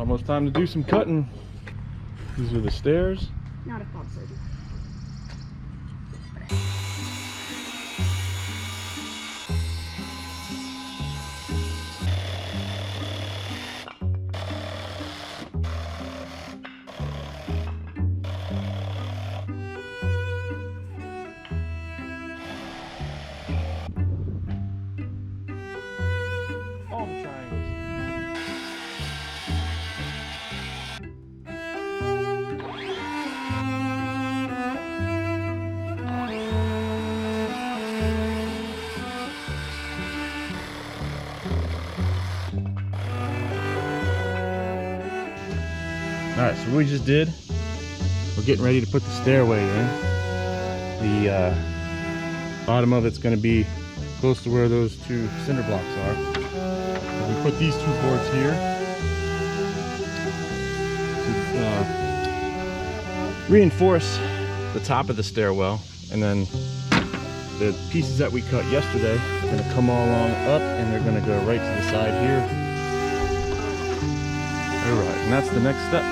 Almost time to do some cutting. These are the stairs. Not a pop surgeon. All the triangles. Alright, so what we just did, we're getting ready to put the stairway in. The bottom of it's going to be close to where those two cinder blocks are. So we put these two boards here to reinforce the top of the stairwell, and then the pieces that we cut yesterday are going to come all along up, and they're going to go right to the side here. Alright, and that's the next step.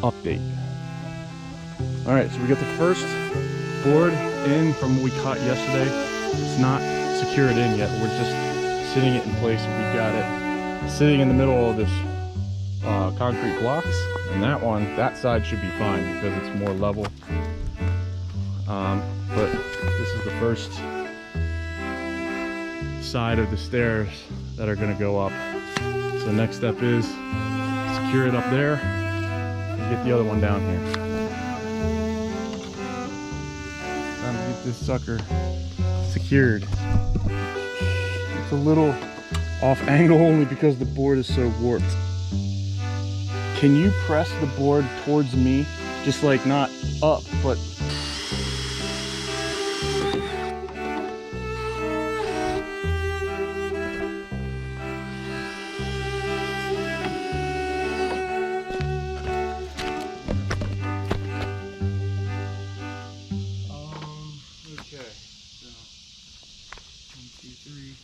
Update. Alright, so we got the first board in from what we caught yesterday. It's not secured in yet. We're just sitting it in place. We've got it sitting in the middle of this concrete blocks, and that side should be fine because it's more level. But this is the first side of the stairs that are going to go up. So the next step is secure it up there and get the other one down here. Time to get this sucker secured. It's a little off angle only because the board is so warped. Can you press the board towards me? Just like not up, but okay, so 1, 2, 3.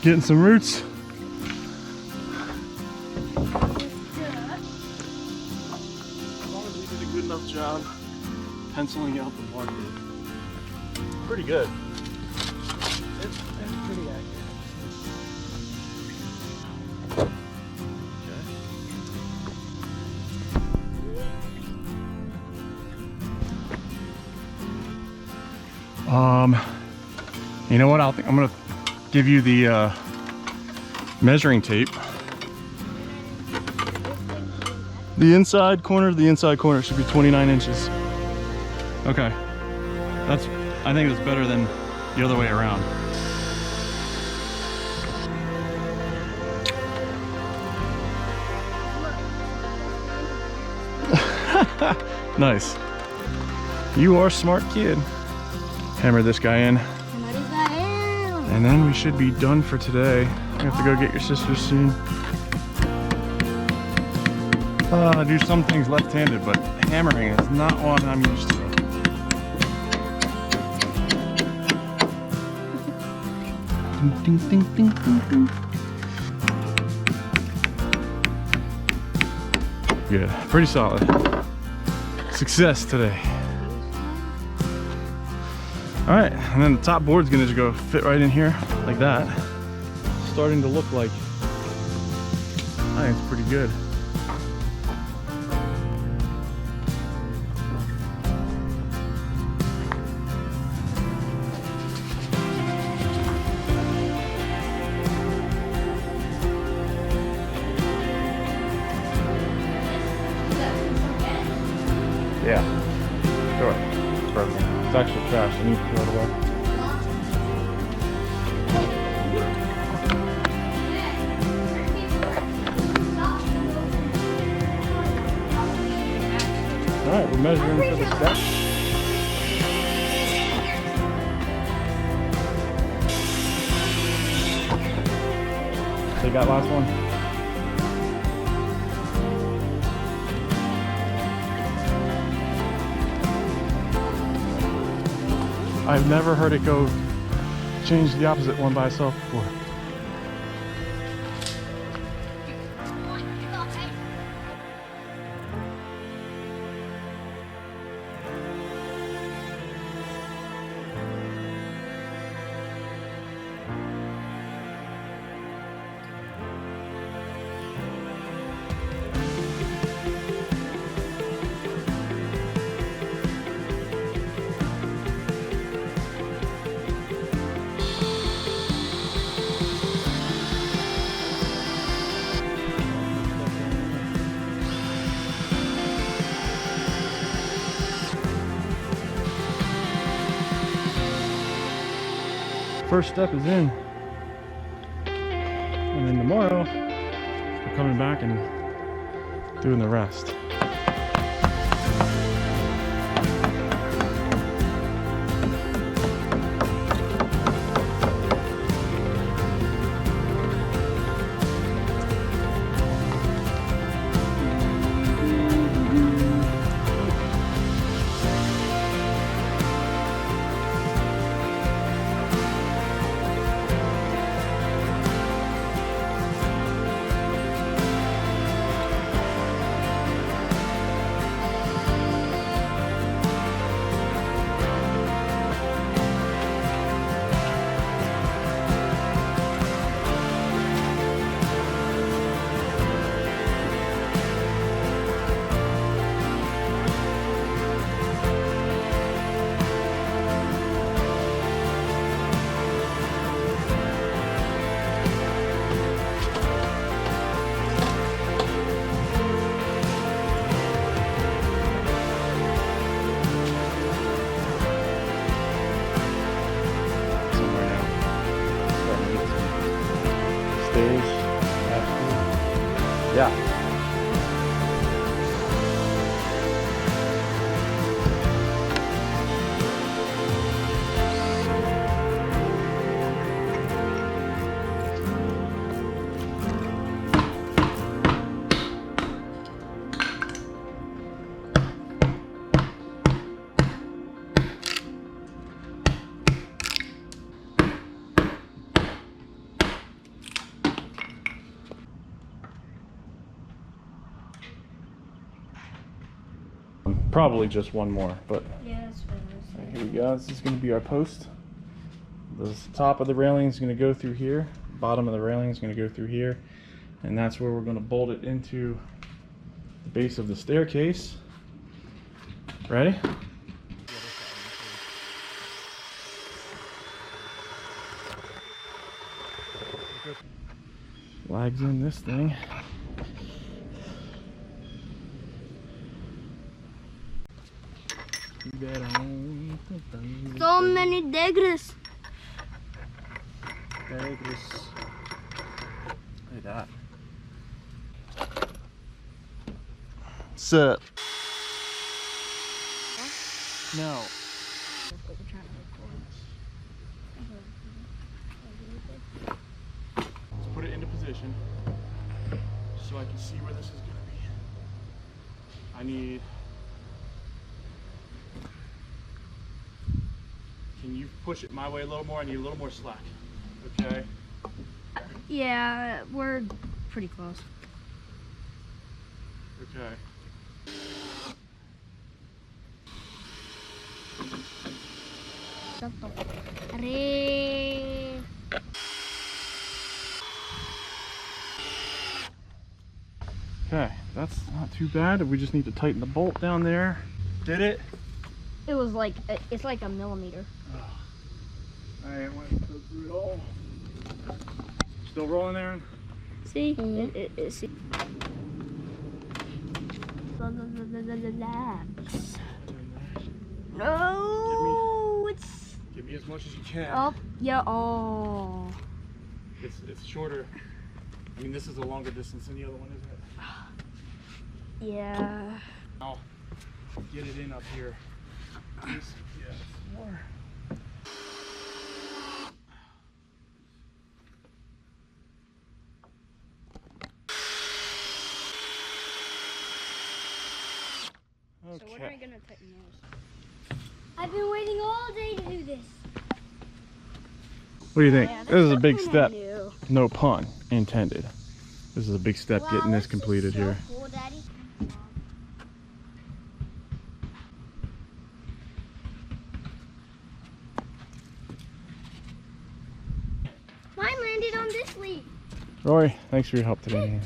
Getting some roots. As long as we did a good enough job penciling out the marker. Pretty good. It's pretty accurate. Okay. You know what? I'm gonna give you the measuring tape. The inside corner should be 29 inches. Okay. I think that's better than the other way around. Nice. You are a smart kid. Hammer this guy in. And then we should be done for today. You have to go get your sister soon. I do some things left-handed, but hammering is not one I'm used to. Ding, ding, ding, ding, ding. Good, pretty solid. Success today. All right, and then the top board's gonna just go fit right in here like that. Starting to look like, I think it's pretty good. Yeah, sure. It's actually trash. I need to throw it away. All right, we're measuring for the step. Take that last one. I've never heard it go change the opposite one by itself before. First step is in, and then tomorrow we're coming back and doing the rest. Yeah. Probably just one more, but yeah, that's what I was here we go. This is going to be our post. The top of the railing is going to go through here. Bottom of the railing is going to go through here, and that's where we're going to bolt it into the base of the staircase. Ready? Flags in this thing. so many daggers. Look at that. Sit. No. Let's put it into position so I can see where this is going to be. I need... Can you push it my way a little more? I need a little more slack. Okay? Yeah, we're pretty close. Okay. Okay, that's not too bad. We just need to tighten the bolt down there. Did it? It was like, it's like a millimeter. I went through it all. Still rolling, Aaron? See? See. No, it's... Give me as much as you can. Oh, yeah, oh. It's shorter. I mean, this is a longer distance than the other one, isn't it? Yeah. I'll get it in up here. Yeah, more. Okay. So when are you gonna tighten those? I've been waiting all day to do this. What do you think? Yeah, This is a big that's step. new. No pun intended. This is a big step getting this completed here. So cool, Daddy. Mine landed on this leaf. Roy, thanks for your help today.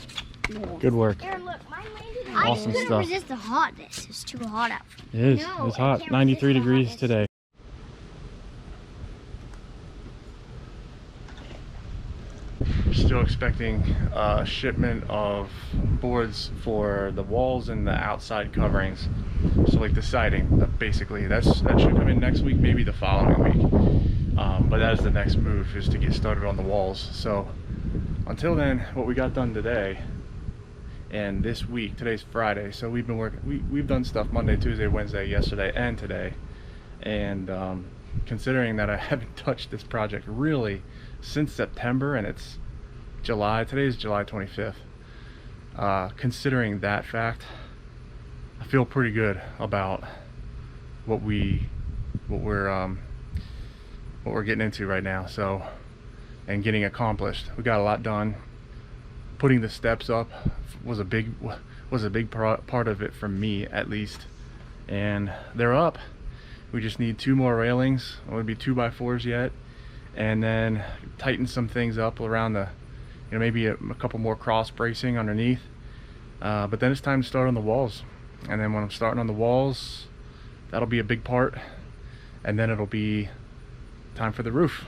Good work. Aaron, look, mine landed on I Awesome just couldn't stuff. resist the hotness. It's too hot out. It is. No, It's I hot. can't 93 resist the degrees hotness. today. Still expecting a shipment of boards for the walls and the outside coverings. So like the siding, basically. That should come in next week, maybe the following week. But that is the next move, is to get started on the walls. So until then, what we got done today and this week, today's Friday, so we've been working, we've done stuff Monday, Tuesday, Wednesday, yesterday, and today. And considering that I haven't touched this project really since September, and it's July, today is July 25th. Considering that fact, I feel pretty good about what we're getting into right now. So, and getting accomplished. We got a lot done. Putting the steps up was a big part of it for me, at least, and they're up. We just need 2 more railings. It would be 2x4s yet, and then tighten some things up around the, maybe a couple more cross bracing underneath. But then it's time to start on the walls. And then when I'm starting on the walls, that'll be a big part. And then it'll be time for the roof.